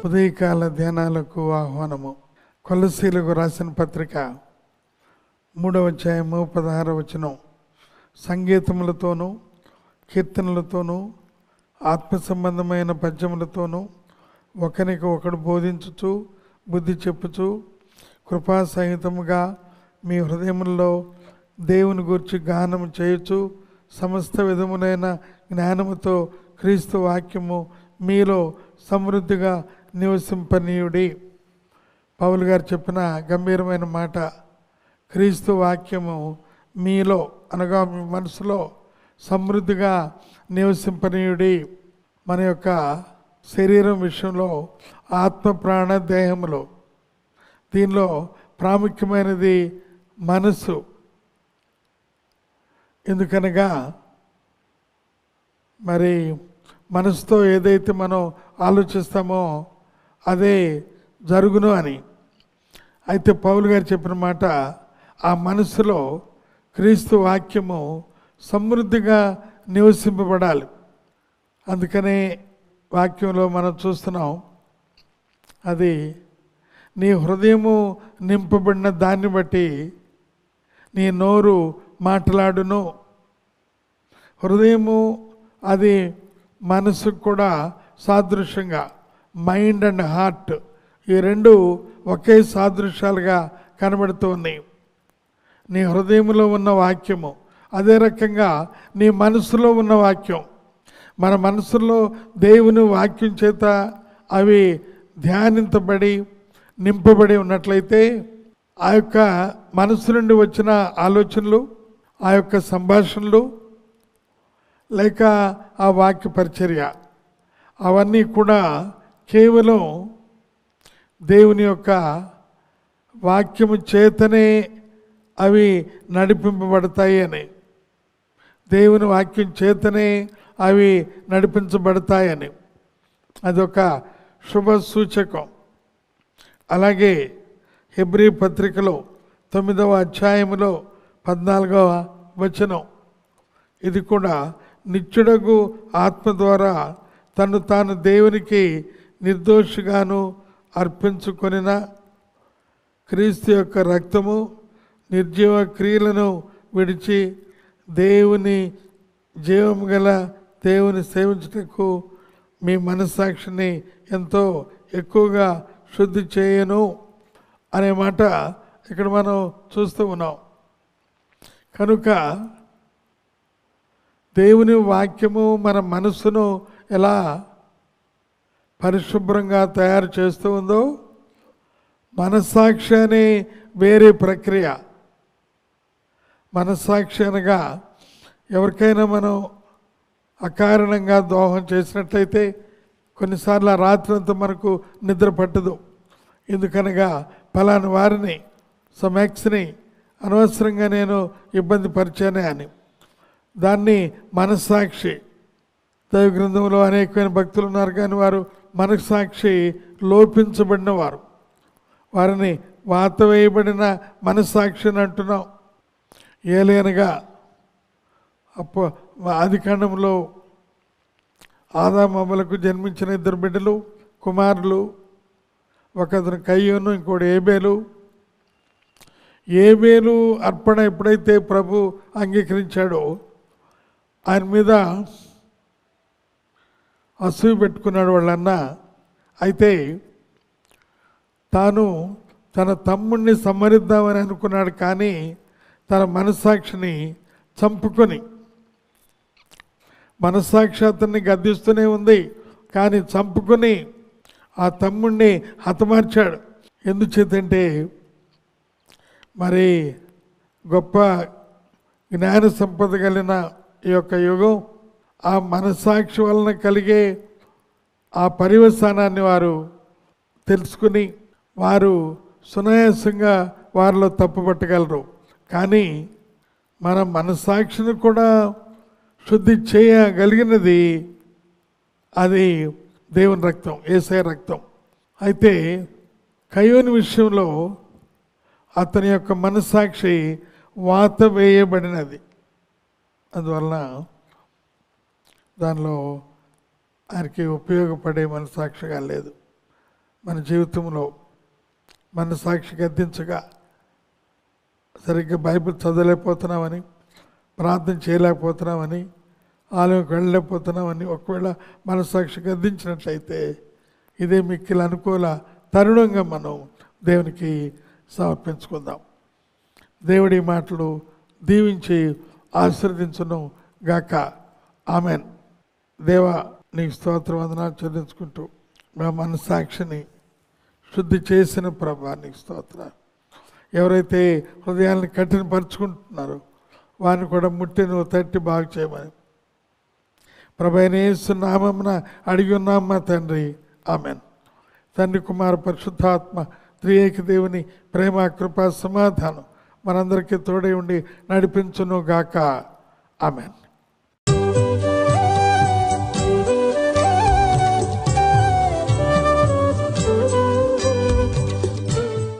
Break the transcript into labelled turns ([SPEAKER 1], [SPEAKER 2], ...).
[SPEAKER 1] ఉదయకాల ధ్యానాలకు ఆహ్వానము. కొలస్సీలకు రాసిన పత్రిక 3వ అధ్యాయము 16వ వచనం. సంగీతములతోనూ కీర్తనలతోనూ ఆత్మ సంబంధమైన పద్యములతోనూ ఒకరికి ఒకడు బోధించుచు బుద్ధి చెప్పుచు కృపా సహితముగా మీ హృదయముల్లో దేవుని గూర్చి గానము చేయుచు సమస్త విధములైన జ్ఞానముతో క్రీస్తు వాక్యము మీలో సమృద్ధిగా నివసింపనీయుడి. పౌలు గారు చెప్పిన గంభీరమైన మాట. క్రీస్తు వాక్యము మీలో అనగా మీ మనసులో సమృద్ధిగా నివసింపనీయుడి. మన యొక్క శరీరం విషయంలో ఆత్మ ప్రాణ దేహములో దీనిలో ప్రాముఖ్యమైనది మనసు. ఎందుకనగా మరి మనసుతో ఏదైతే మనం ఆలోచిస్తామో అదే జరుగును అని. అయితే పౌలు గారు చెప్పిన మాట, ఆ మనసులో క్రీస్తు వాక్యము సమృద్ధిగా నివసింపబడాలి. అందుకనే వాక్యంలో మనం చూస్తున్నాం, అది నీ హృదయము నింపబడిన దాన్ని బట్టి నీ నోరు మాట్లాడును. హృదయము అది మనసుకు కూడా సాదృశ్యంగా, మైండ్ అండ్ హార్ట్ ఈ రెండు ఒకే సాదృశ్యాలుగా కనబడుతూ ఉన్నాయి. నీ హృదయంలో ఉన్న వాక్యము, అదే రకంగా నీ మనసులో ఉన్న వాక్యం. మన మనసులో దేవుని వాక్యం చేత అవి ధ్యానించబడి నింపబడి ఉన్నట్లయితే ఆ యొక్క మనసు నుండి వచ్చిన ఆలోచనలు, ఆ యొక్క సంభాషణలు, లేక ఆ వాక్య పరిచర్య అవన్నీ కూడా కేవలం దేవుని యొక్క వాక్యము చేతనే అవి నడిపింపబడతాయి అని, దేవుని వాక్యం చేతనే అవి నడిపించబడతాయని అదొక శుభ సూచకం. అలాగే హెబ్రీ పత్రికలో 9వ అధ్యాయములో 14వ వచనం, ఇది కూడా నిత్యుడగు ఆత్మ ద్వారా తను తాను దేవునికి నిర్దోషిగాను అర్పించుకొనిన క్రీస్తు యొక్క రక్తము నిర్జీవ క్రియలను విడిచి దేవుని జీవం గల దేవుని సేవించుటకు మీ మనస్సాక్షిని ఎంతో ఎక్కువగా శుద్ధి చేయను అనే మాట ఇక్కడ మనం చూస్తూ ఉన్నాం. కనుక దేవుని వాక్యము మన మనస్సును ఎలా పరిశుభ్రంగా తయారు చేస్తూ ఉందో, మనస్సాక్షి అనే వేరే ప్రక్రియ. మనస్సాక్షి అనగా ఎవరికైనా మనం అకారణంగా ద్రోహం చేసినట్లయితే కొన్నిసార్లు ఆ రాత్రంతా మనకు నిద్ర పట్టదు. ఎందుకనగా ఫలాని వారిని సమెక్స్ని అనవసరంగా నేను ఇబ్బంది పరిచానే అని. దాన్ని మనస్సాక్షి. దైవ గ్రంథంలో అనేకమైన భక్తులు ఉన్నారు, కానీ వారు మనస్సాక్షి లోపించబడిన వారు. వారిని వాత వేయబడిన మనస్సాక్షి అని అంటున్నాం. ఏలైనగా ఆది కాండంలో ఆదామవ్వలకు జన్మించిన 2 బిడ్డలు కుమారులు, ఒకతను కయ్యోను, ఇంకోటి ఏబేలు. ఏబేలు అర్పణ ఎప్పుడైతే ప్రభు అంగీకరించాడో ఆయన మీద అసూయ పెట్టుకున్నాడు వాళ్ళన్న. అయితే తాను తన తమ్ముడిని సంహరిద్దామని అనుకున్నాడు, కానీ తన మనస్సాక్షిని చంపుకొని, మనస్సాక్షి అతన్ని గద్దిస్తూనే ఉంది కానీ చంపుకొని ఆ తమ్ముడిని హతమార్చాడు. ఎందుచేతంటే మరి గొప్ప జ్ఞాన సంపద కలిగిన ఈ యొక్క యుగం ఆ మనస్సాక్షి వలన కలిగే ఆ పర్యవసానాన్ని వారు తెలుసుకుని వారు సునాయాసంగా వారిలో తప్పుపట్టగలరు. కానీ మన మనస్సాక్షిని కూడా శుద్ధి చేయగలిగినది అది దేవుని రక్తం, యేసయ్య రక్తం. అయితే కయ్యోని విషయంలో అతని యొక్క మనస్సాక్షి వాత వేయబడినది. అందువలన దానిలో ఆయనకి ఉపయోగపడే మనస్సాక్షిగా లేదు. మన జీవితంలో మన సాక్షి గద్దించగా సరిగ్గా బైబిల్ చదవలేకపోతున్నామని, ప్రార్థన చేయలేకపోతున్నామని, ఆలయంకి వెళ్ళలేకపోతున్నామని ఒకవేళ మన సాక్షి గద్దించినట్లయితే ఇదే మిక్కిలి అనుకూల తరుణంగా మనం దేవునికి సమర్పించుకుందాం. దేవుడి మాటలు దీవించి ఆశీర్వదించును గాక. ఆమెన్. దేవా, నీకు స్తోత్ర వందనాలు చెల్లించుకుంటూ మా మనస్సాక్షిని శుద్ధి చేసిన ప్రభా నీకు స్తోత్రాలు. ఎవరైతే హృదయాన్ని కఠినపరుచుకుంటున్నారో వారిని కూడా ముట్టి నువ్వు తట్టి బాగు చేయమని ప్రభు అయిన యేసు నామమున అడిగి ఉన్నాం మా తండ్రి. ఆమెన్. తండ్రి, కుమార, పరిశుద్ధాత్మ త్రియేక దేవుని ప్రేమ, కృప, సమాధానం మనందరికీ తోడై ఉండి నడిపించును గాక. ఆమెన్.